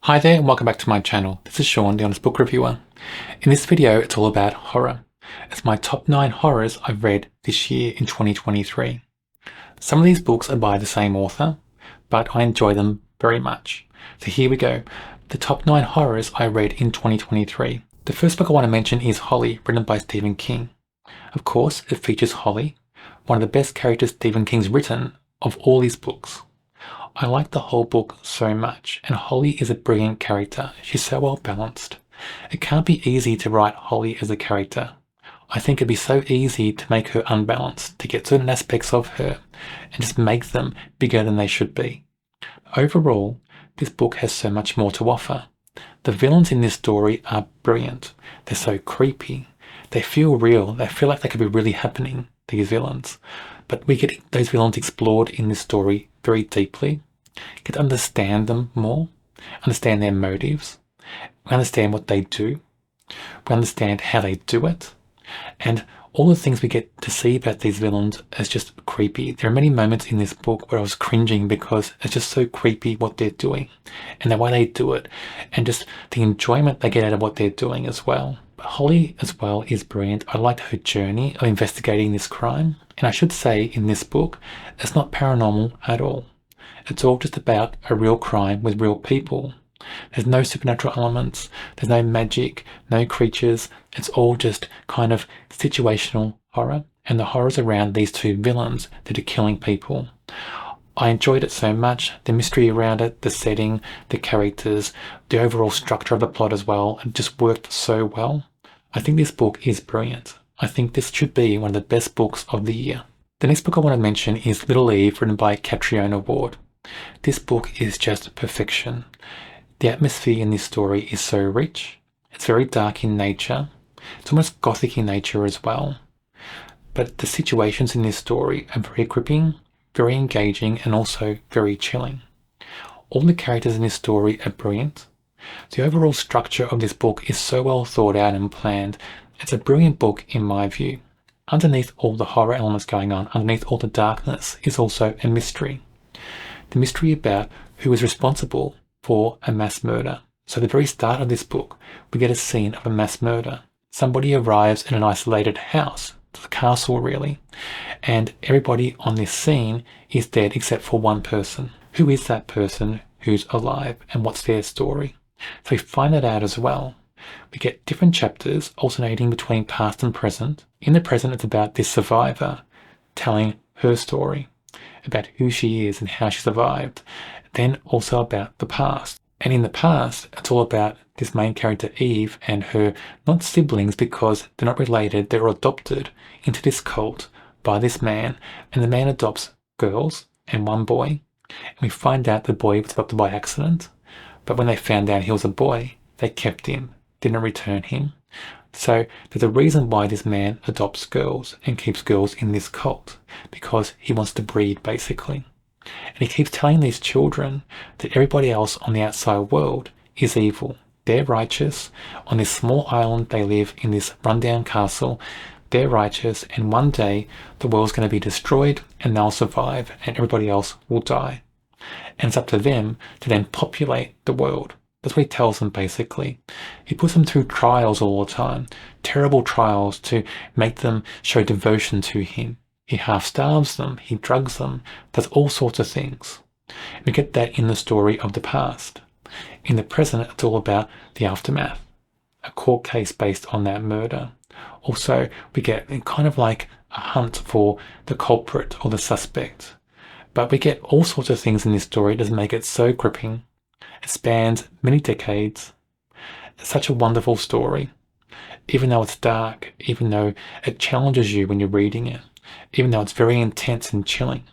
Hi there and welcome back to my channel. This is Sean, the Honest Book Reviewer. In this video, it's all about horror. It's my top 9 horrors I've read this year in 2023. Some of these books are by the same author, but I enjoy them very much. So here we go. The top 9 horrors I read in 2023. The first book I want to mention is Holly, written by Stephen King. Of course, it features Holly, one of the best characters Stephen King's written of all his books. I like the whole book so much, and Holly is a brilliant character. She's so well balanced. It can't be easy to write Holly as a character. I think it'd be so easy to make her unbalanced, to get certain aspects of her and just make them bigger than they should be. Overall, this book has so much more to offer. The villains in this story are brilliant. They're so creepy. They feel real. They feel like they could be really happening, these villains. But we get those villains explored in this story very deeply. Get to understand them more, understand their motives. We understand what they do. We understand how they do it. And all the things we get to see about these villains is just creepy. There are many moments in this book where I was cringing because it's just so creepy what they're doing and the way they do it and just the enjoyment they get out of what they're doing as well. But Holly as well is brilliant. I liked her journey of investigating this crime. And I should say in this book, it's not paranormal at all. It's all just about a real crime with real people. There's no supernatural elements, there's no magic, no creatures. It's all just kind of situational horror, and the horrors around these two villains that are killing people. I enjoyed it so much, the mystery around it, the setting, the characters, the overall structure of the plot as well. It just worked so well. I think this book is brilliant. I think this should be one of the best books of the year. The next book I want to mention is Little Eve, written by Catriona Ward. This book is just perfection. The atmosphere in this story is so rich. It's very dark in nature. It's almost gothic in nature as well. But the situations in this story are very gripping, very engaging, and also very chilling. All the characters in this story are brilliant. The overall structure of this book is so well thought out and planned. It's a brilliant book in my view. Underneath all the horror elements going on, underneath all the darkness, is also a mystery. The mystery about who is responsible for a mass murder. So at the very start of this book, we get a scene of a mass murder. Somebody arrives in an isolated house, the castle really, and everybody on this scene is dead except for one person. Who is that person who's alive, and what's their story? So we find that out as well. We get different chapters alternating between past and present. In the present, it's about this survivor telling her story, about who she is and how she survived. Then also about the past. And in the past, it's all about this main character Eve and her, not siblings because they're not related, they're adopted into this cult by this man. And the man adopts girls and one boy. And we find out the boy was adopted by accident. But when they found out he was a boy, they kept him, didn't return him. So there's a reason why this man adopts girls and keeps girls in this cult, because he wants to breed basically. And he keeps telling these children that everybody else on the outside world is evil. They're righteous. On this small island they live in this rundown castle. They're righteous, and one day the world's going to be destroyed and they'll survive and everybody else will die. And it's up to them to then populate the world. That's what he tells them basically. He puts them through trials all the time, terrible trials to make them show devotion to him. He half-starves them, he drugs them, does all sorts of things. We get that in the story of the past. In the present, it's all about the aftermath, a court case based on that murder. Also, we get kind of like a hunt for the culprit or the suspect. But we get all sorts of things in this story that make it so gripping. It spans many decades. It's such a wonderful story. Even though it's dark, even though it challenges you when you're reading it, even though it's very intense and chilling.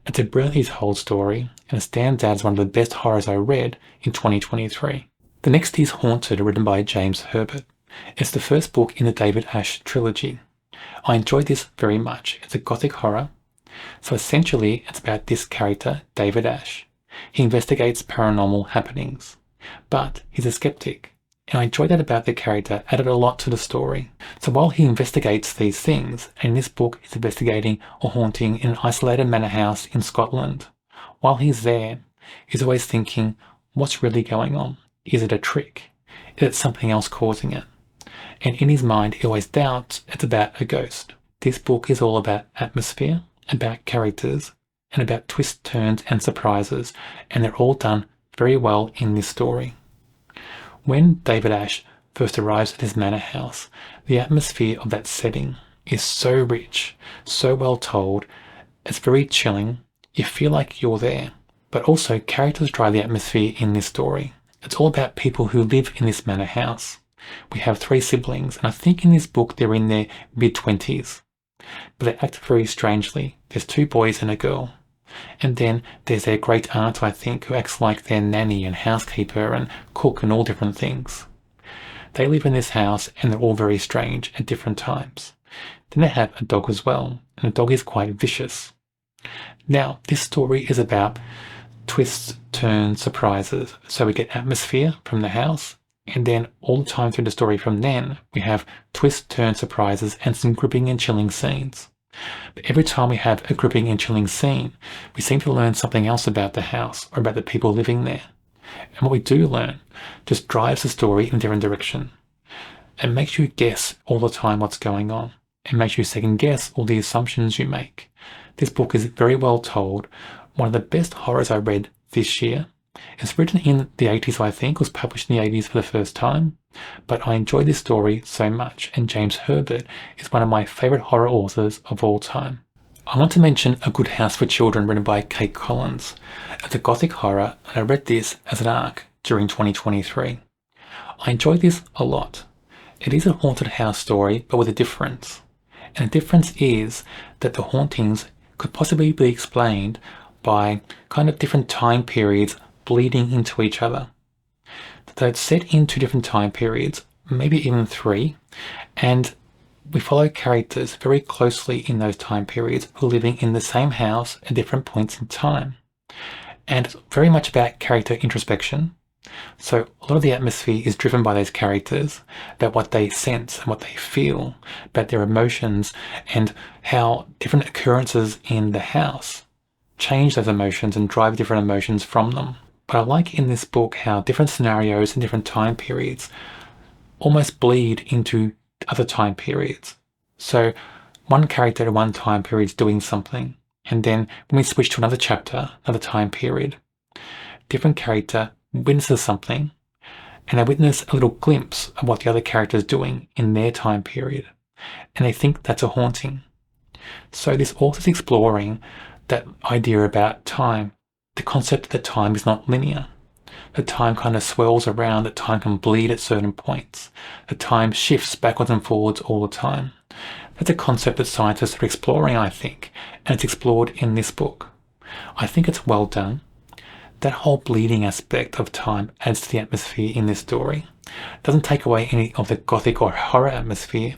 It's a brilliantly told story, and it stands out as one of the best horrors I read in 2023. The next is Haunted, written by James Herbert. It's the first book in the David Ash trilogy. I enjoyed this very much. It's a gothic horror. So essentially, it's about this character, David Ash. He investigates paranormal happenings, but he's a skeptic. And I enjoyed that about the character, added a lot to the story. So while he investigates these things, and in this book he's investigating a haunting in an isolated manor house in Scotland, while he's there, he's always thinking, what's really going on? Is it a trick? Is it something else causing it? And in his mind, he always doubts it's about a ghost. This book is all about atmosphere, about characters, and about twists, turns, and surprises, and they're all done very well in this story. When David Ash first arrives at his manor house, the atmosphere of that setting is so rich, so well told, it's very chilling, you feel like you're there. But also, characters drive the atmosphere in this story. It's all about people who live in this manor house. We have 3 siblings, and I think in this book they're in their mid-20s. But they act very strangely. There's 2 boys and a girl. And then there's their great aunt, I think, who acts like their nanny and housekeeper and cook and all different things. They live in this house and they're all very strange at different times. Then they have a dog as well, and the dog is quite vicious. Now, this story is about twists, turns, surprises. So we get atmosphere from the house, and then all the time through the story from then, we have twists, turns, surprises, and some gripping and chilling scenes. But every time we have a gripping and chilling scene, we seem to learn something else about the house or about the people living there. And what we do learn just drives the story in a different direction. It makes you guess all the time what's going on. It makes you second guess all the assumptions you make. This book is very well told. One of the best horrors I read this year. It's written in the 80s, I think, was published in the 80s for the first time. But I enjoy this story so much, and James Herbert is one of my favourite horror authors of all time. I want to mention A Good House for Children, written by Kate Collins. It's a gothic horror, and I read this as an ARC during 2023. I enjoyed this a lot. It is a haunted house story, but with a difference. And the difference is that the hauntings could possibly be explained by kind of different time periods bleeding into each other. So it's set in 2 different time periods, maybe even 3, and we follow characters very closely in those time periods who are living in the same house at different points in time. And it's very much about character introspection. So a lot of the atmosphere is driven by those characters, about what they sense and what they feel, about their emotions, and how different occurrences in the house change those emotions and drive different emotions from them. But I like in this book how different scenarios and different time periods almost bleed into other time periods. So one character at one time period is doing something, and then when we switch to another chapter, another time period, different character witnesses something, and they witness a little glimpse of what the other character is doing in their time period, and they think that's a haunting. So this author is exploring that idea about time, the concept that time is not linear. That time kind of swirls around, that time can bleed at certain points. That time shifts backwards and forwards all the time. That's a concept that scientists are exploring, I think, and it's explored in this book. I think it's well done. That whole bleeding aspect of time adds to the atmosphere in this story. It doesn't take away any of the gothic or horror atmosphere,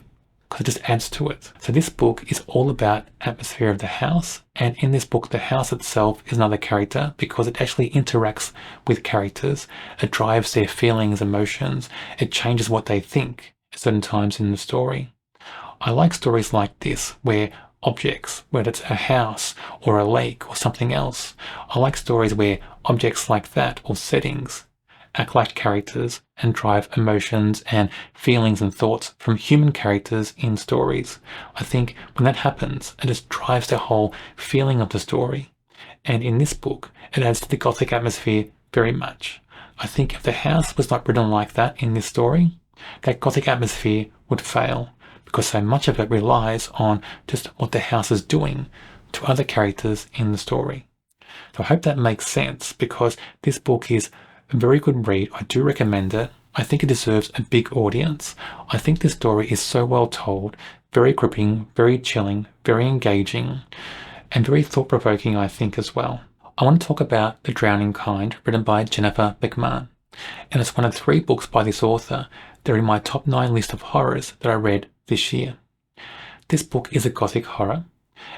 because it just adds to it. So this book is all about atmosphere of the house, and in this book the house itself is another character because it actually interacts with characters. It drives their feelings, emotions, it changes what they think at certain times in the story. I like stories like this where objects, whether it's a house or a lake or something else, I like stories where objects like that or settings act like characters and drive emotions and feelings and thoughts from human characters in stories. I think when that happens, it just drives the whole feeling of the story. And in this book, it adds to the gothic atmosphere very much. I think if the house was not written like that in this story, that gothic atmosphere would fail, because so much of it relies on just what the house is doing to other characters in the story. So I hope that makes sense, because this book is a very good read. I do recommend it. I think it deserves a big audience. I think this story is so well told, very gripping, very chilling, very engaging, and very thought-provoking, I think, as well. I want to talk about The Drowning Kind, written by Jennifer McMahon. And it's one of 3 books by this author that are in my top 9 list of horrors that I read this year. This book is a gothic horror.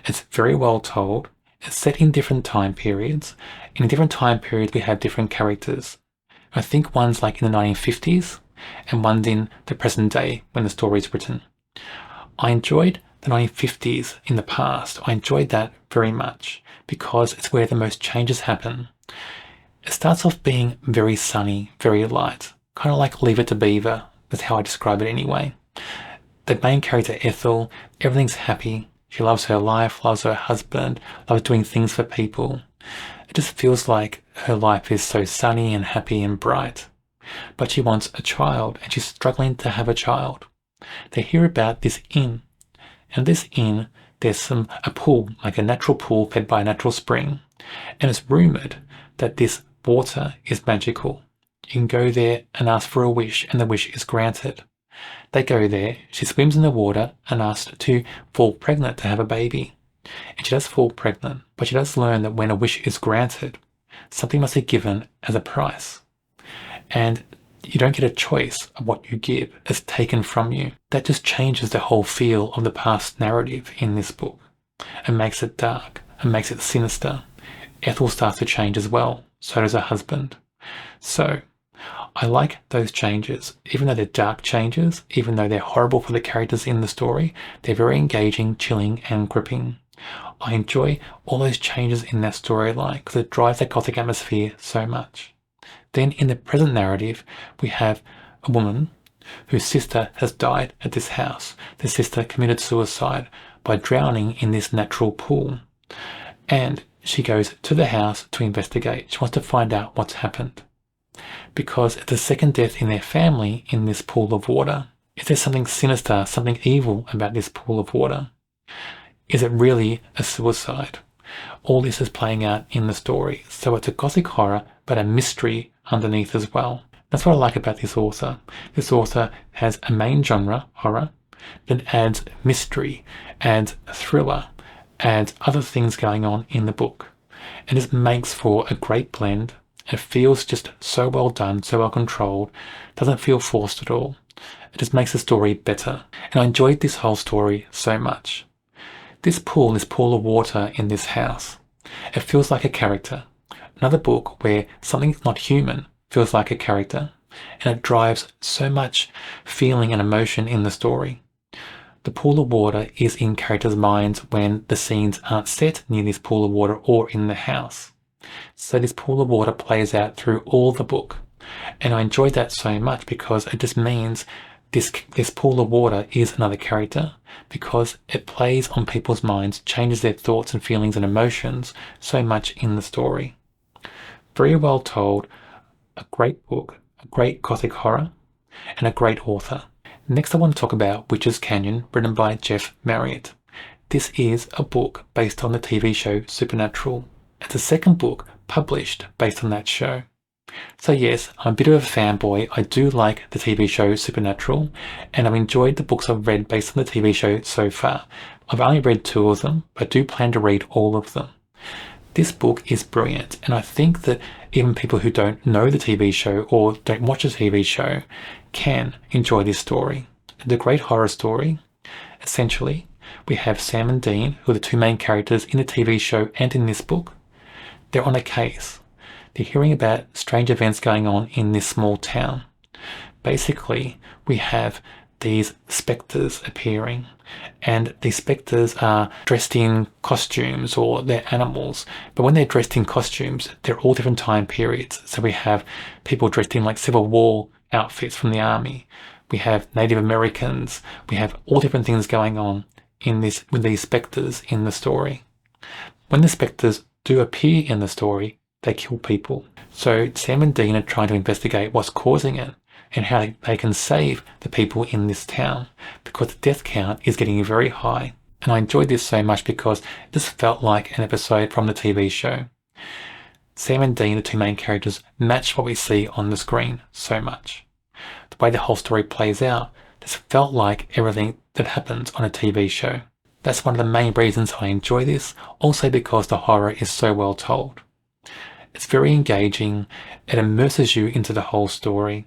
It's very well told. It's set in different time periods. In different time periods, we have different characters. I think one's like in the 1950s, and one's in the present day when the story is written. I enjoyed the 1950s in the past. I enjoyed that very much because it's where the most changes happen. It starts off being very sunny, very light, kind of like Leave It to Beaver. That's how I describe it anyway. The main character Ethel, everything's happy. She loves her life, loves her husband, loves doing things for people. It just feels like her life is so sunny and happy and bright. But she wants a child, and she's struggling to have a child. They hear about this inn, and this inn, there's a pool, like a natural pool fed by a natural spring, and it's rumoured that this water is magical. You can go there and ask for a wish, and the wish is granted. They go there, she swims in the water and asks to fall pregnant to have a baby. And she does fall pregnant, but she does learn that when a wish is granted, something must be given as a price. And you don't get a choice of what you give. It's taken from you. That just changes the whole feel of the past narrative in this book. It makes it dark. It makes it sinister. Ethel starts to change as well. So does her husband. So I like those changes. Even though they're dark changes, even though they're horrible for the characters in the story, they're very engaging, chilling, and gripping. I enjoy all those changes in that storyline because it drives that gothic atmosphere so much. Then in the present narrative, we have a woman whose sister has died at this house. The sister committed suicide by drowning in this natural pool. And she goes to the house to investigate. She wants to find out what's happened. Because it's the second death in their family in this pool of water. Is there something sinister, something evil about this pool of water? Is it really a suicide? All this is playing out in the story. So it's a gothic horror, but a mystery underneath as well. That's what I like about this author. This author has a main genre, horror, that adds mystery, adds thriller, adds other things going on in the book. And this makes for a great blend. It feels just so well done, so well controlled. Doesn't feel forced at all. It just makes the story better. And I enjoyed this whole story so much. This pool of water in this house, it feels like a character. Another book where something not human feels like a character, and it drives so much feeling and emotion in the story. The pool of water is in characters' minds when the scenes aren't set near this pool of water or in the house. So this pool of water plays out through all the book. And I enjoyed that so much because it just means this pool of water is another character, because it plays on people's minds, changes their thoughts and feelings and emotions so much in the story. Very well told, a great book, a great gothic horror, and a great author. Next I want to talk about Witch's Canyon, written by Jeff Mariotte. This is a book based on the TV show Supernatural. It's the second book published based on that show. So yes, I'm a bit of a fanboy. I do like the TV show Supernatural, and I've enjoyed the books I've read based on the TV show so far. I've only read 2 of them, but I do plan to read all of them. This book is brilliant, and I think that even people who don't know the TV show or don't watch the TV show can enjoy this story. It's a great horror story. Essentially, we have Sam and Dean, who are the 2 main characters in the TV show and in this book. They're on a case. They're hearing about strange events going on in this small town. Basically, we have these spectres appearing, and these spectres are dressed in costumes, or they're animals, but when they're dressed in costumes, they're all different time periods. So we have people dressed in like Civil War outfits from the army, we have Native Americans, we have all different things going on in this with these spectres in the story. When the spectres do appear in the story, they kill people. So Sam and Dean are trying to investigate what's causing it and how they can save the people in this town, because the death count is getting very high. And I enjoyed this so much because this felt like an episode from the TV show. Sam and Dean, the 2 main characters, match what we see on the screen so much. The way the whole story plays out just felt like everything that happens on a TV show. That's one of the main reasons I enjoy this, also because the horror is so well told. It's very engaging, it immerses you into the whole story,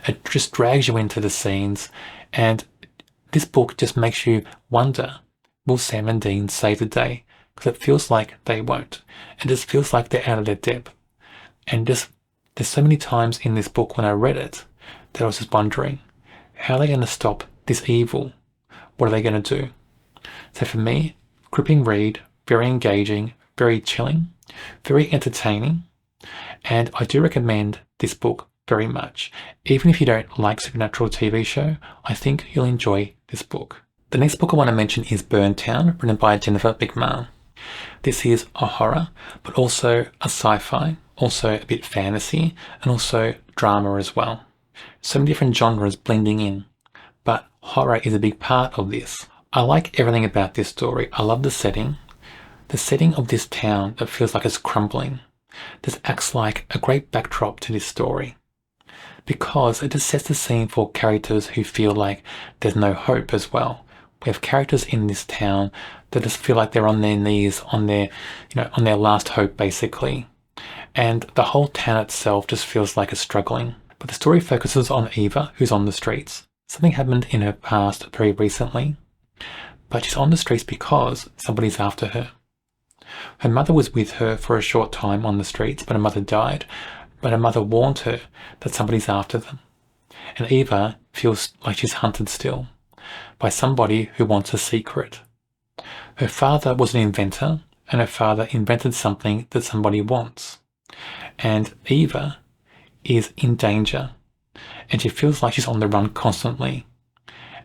it just drags you into the scenes, and this book just makes you wonder, will Sam and Dean save the day? Because it feels like they won't. It just feels like they're out of their depth. And there's so many times in this book when I read it that I was just wondering, how are they going to stop this evil? What are they going to do? So for me, gripping read, very engaging, very chilling, very entertaining, And I do recommend this book very much. Even if you don't like supernatural TV show, I think you'll enjoy this book. The next book I want to mention is Burn Town, written by Jennifer McMahon. This is a horror, but also a sci-fi, also a bit fantasy, and also drama as well. So many different genres blending in, but horror is a big part of this. I like everything about this story. I love the setting. The setting of this town that feels like it's crumbling. This acts like a great backdrop to this story, because it just sets the scene for characters who feel like there's no hope as well. We have characters in this town that just feel like they're on their knees, on their last hope basically. And the whole town itself just feels like it's struggling. But the story focuses on Eva, who's on the streets. Something happened in her past very recently, but she's on the streets because somebody's after her. Her mother was with her for a short time on the streets, but her mother died. But her mother warned her that somebody's after them. And Eva feels like she's hunted still by somebody who wants a secret. Her father was an inventor, and her father invented something that somebody wants. And Eva is in danger, and she feels like she's on the run constantly.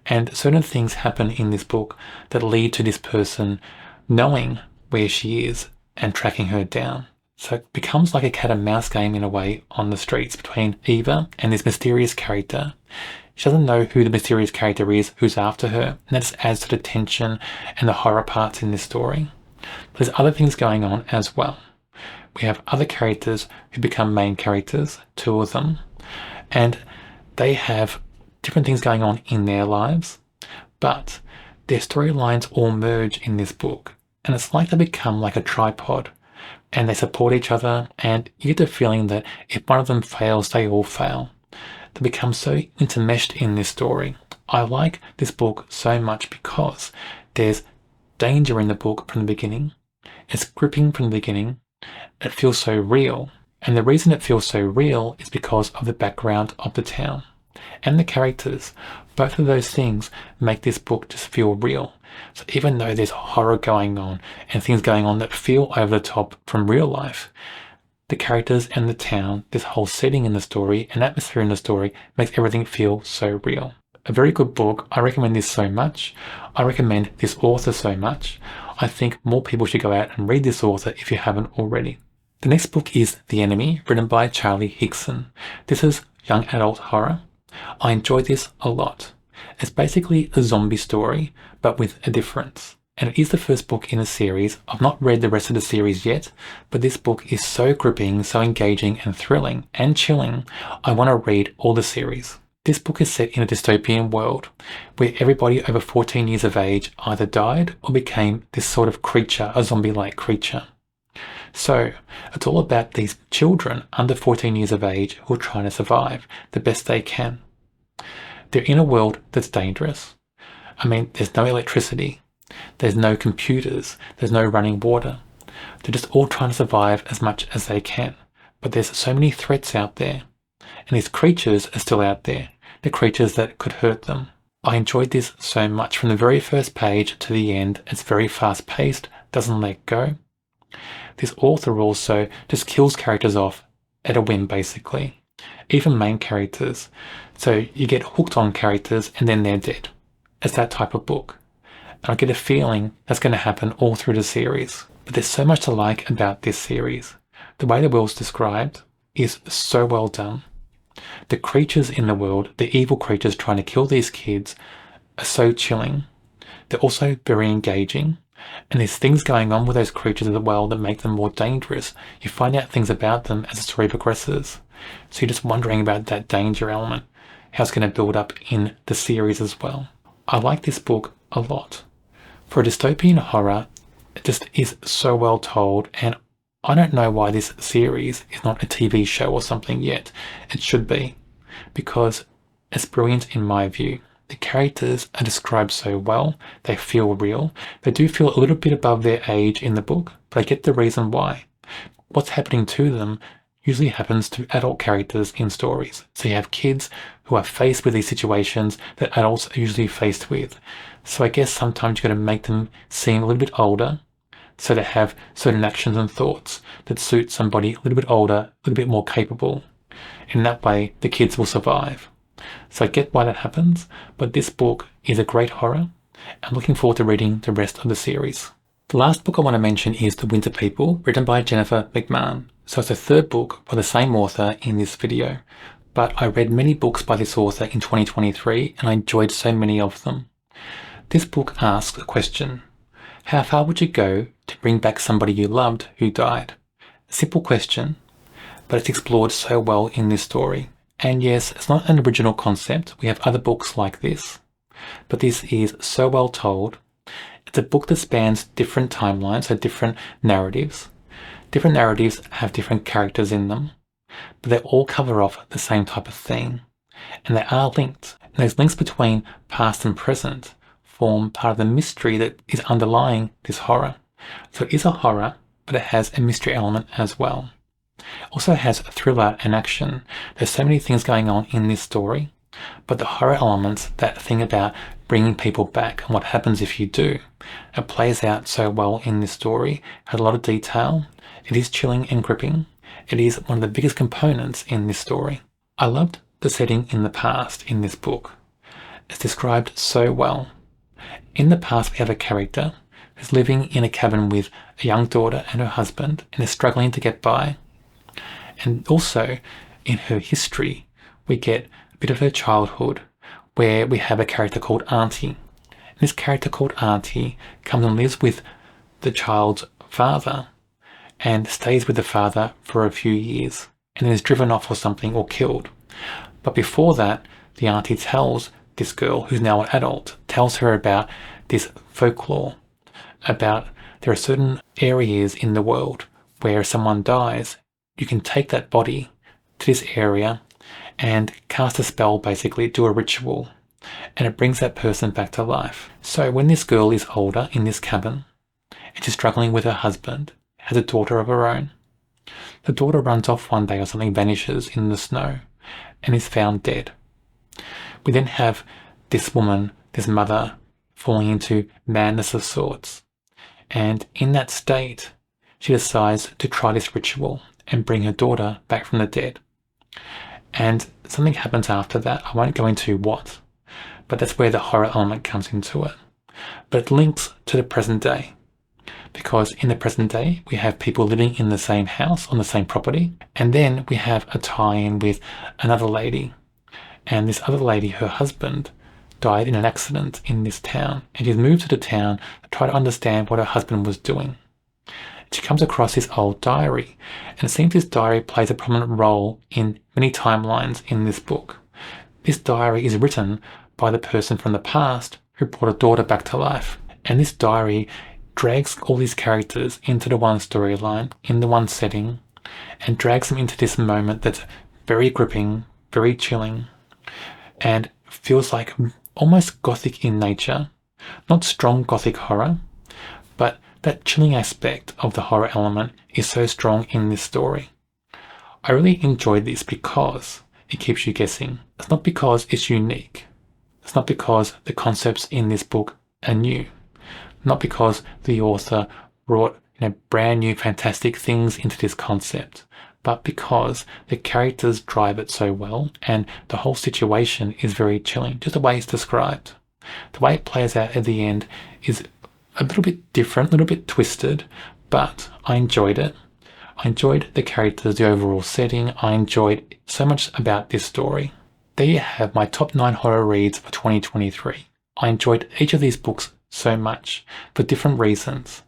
And certain things happen in this book that lead to this person knowing where she is and tracking her down. So it becomes like a cat and mouse game in a way on the streets between Eva and this mysterious character. She doesn't know who the mysterious character is, who's after her, and that just adds to the tension and the horror parts in this story. But there's other things going on as well. We have other characters who become main characters, 2 of them, and they have different things going on in their lives, but their storylines all merge in this book. And it's like they become like a tripod, and they support each other, and you get the feeling that if one of them fails, they all fail. They become so intermeshed in this story. I like this book so much because there's danger in the book from the beginning. It's gripping from the beginning. It feels so real. And the reason it feels so real is because of the background of the town and the characters. Both of those things make this book just feel real. So even though there's horror going on and things going on that feel over the top from real life, the characters and the town, this whole setting in the story and atmosphere in the story makes everything feel so real. A very good book. I recommend this so much. I recommend this author so much. I think more people should go out and read this author if you haven't already. The next book is The Enemy, written by Charlie Higson. This is young adult horror. I enjoy this a lot. It's basically a zombie story, but with a difference. And it is the first book in a series. I've not read the rest of the series yet, but this book is so gripping, so engaging and thrilling and chilling. I want to read all the series. This book is set in a dystopian world where everybody over 14 years of age either died or became this sort of creature, a zombie-like creature. So it's all about these children under 14 years of age who are trying to survive the best they can. They're in a world that's dangerous. I mean, there's no electricity, there's no computers, there's no running water. They're just all trying to survive as much as they can. But there's so many threats out there. And these creatures are still out there, the creatures that could hurt them. I enjoyed this so much from the very first page to the end. It's very fast paced, doesn't let go. This author also just kills characters off at a whim basically, even main characters. So you get hooked on characters and then they're dead. It's that type of book. And I get a feeling that's going to happen all through the series. But there's so much to like about this series. The way the world's described is so well done. The creatures in the world, the evil creatures trying to kill these kids, are so chilling. They're also very engaging. And there's things going on with those creatures as well that make them more dangerous. You find out things about them as the story progresses. So you're just wondering about that danger element, how it's going to build up in the series as well. I like this book a lot. For a dystopian horror, it just is so well told, and I don't know why this series is not a TV show or something yet. It should be, because it's brilliant in my view. The characters are described so well, they feel real. They do feel a little bit above their age in the book, but I get the reason why. What's happening to them usually happens to adult characters in stories. So you have kids who are faced with these situations that adults are usually faced with. So I guess sometimes you've got to make them seem a little bit older So they have certain actions and thoughts that suit somebody a little bit older, a little bit more capable. In that way, the kids will survive. So I get why that happens, but this book is a great horror. I'm looking forward to reading the rest of the series. The last book I want to mention is The Winter People, written by Jennifer McMahon. So it's the third book by the same author in this video. But I read many books by this author in 2023 and I enjoyed so many of them. This book asks a question. How far would you go to bring back somebody you loved who died? A simple question, but it's explored so well in this story. And yes, it's not an original concept. We have other books like this. But this is so well told. It's a book that spans different timelines, so different narratives. Different narratives have different characters in them, but they all cover off the same type of theme. And they are linked. And those links between past and present form part of the mystery that is underlying this horror. So it is a horror, but it has a mystery element as well. It also has thriller and action. There's so many things going on in this story, but the horror elements, that thing about bringing people back and what happens if you do, it plays out so well in this story. It has a lot of detail. It is chilling and gripping. It is one of the biggest components in this story. I loved the setting in the past in this book. It's described so well. In the past, we have a character who's living in a cabin with a young daughter and her husband and is struggling to get by. And also, in her history, we get a bit of her childhood where we have a character called Auntie. And this character called Auntie comes and lives with the child's father and stays with the father for a few years and then is driven off or something or killed. But before that, the auntie tells this girl, who's now an adult, tells her about this folklore, about there are certain areas in the world where someone dies, you can take that body to this area and cast a spell, basically do a ritual, and it brings that person back to life. So when this girl is older in this cabin and she's struggling with her husband, has a daughter of her own, the daughter runs off one day or something, vanishes in the snow and is found dead. We then have this woman, this mother, falling into madness of sorts, and in that state she decides to try this ritual and bring her daughter back from the dead. And something happens after that. I won't go into what, but that's where the horror element comes into it. But it links to the present day, because in the present day we have people living in the same house on the same property, and then we have a tie-in with another lady, and this other lady, her husband, died in an accident in this town, and she's moved to the town to try to understand what her husband was doing. She comes across this old diary, and it seems this diary plays a prominent role in many timelines in this book. This diary is written by the person from the past who brought a daughter back to life, and this diary drags all these characters into the one storyline, in the one setting, and drags them into this moment that's very gripping, very chilling, and feels like almost gothic in nature. Not strong gothic horror, but that chilling aspect of the horror element is so strong in this story. I really enjoyed this because it keeps you guessing. It's not because it's unique. It's not because the concepts in this book are new. Not because the author brought brand new fantastic things into this concept, but because the characters drive it so well and the whole situation is very chilling, just the way it's described. The way it plays out at the end is a little bit different, a little bit twisted, but I enjoyed it. I enjoyed the characters, the overall setting. I enjoyed so much about this story. There you have my top 9 horror reads for 2023. I enjoyed each of these books so much for different reasons,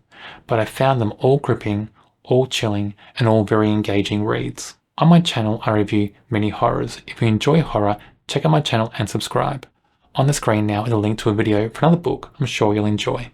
but I found them all gripping, all chilling, and all very engaging reads. On my channel, I review many horrors. If you enjoy horror, check out my channel and subscribe. On the screen now is a link to a video for another book I'm sure you'll enjoy.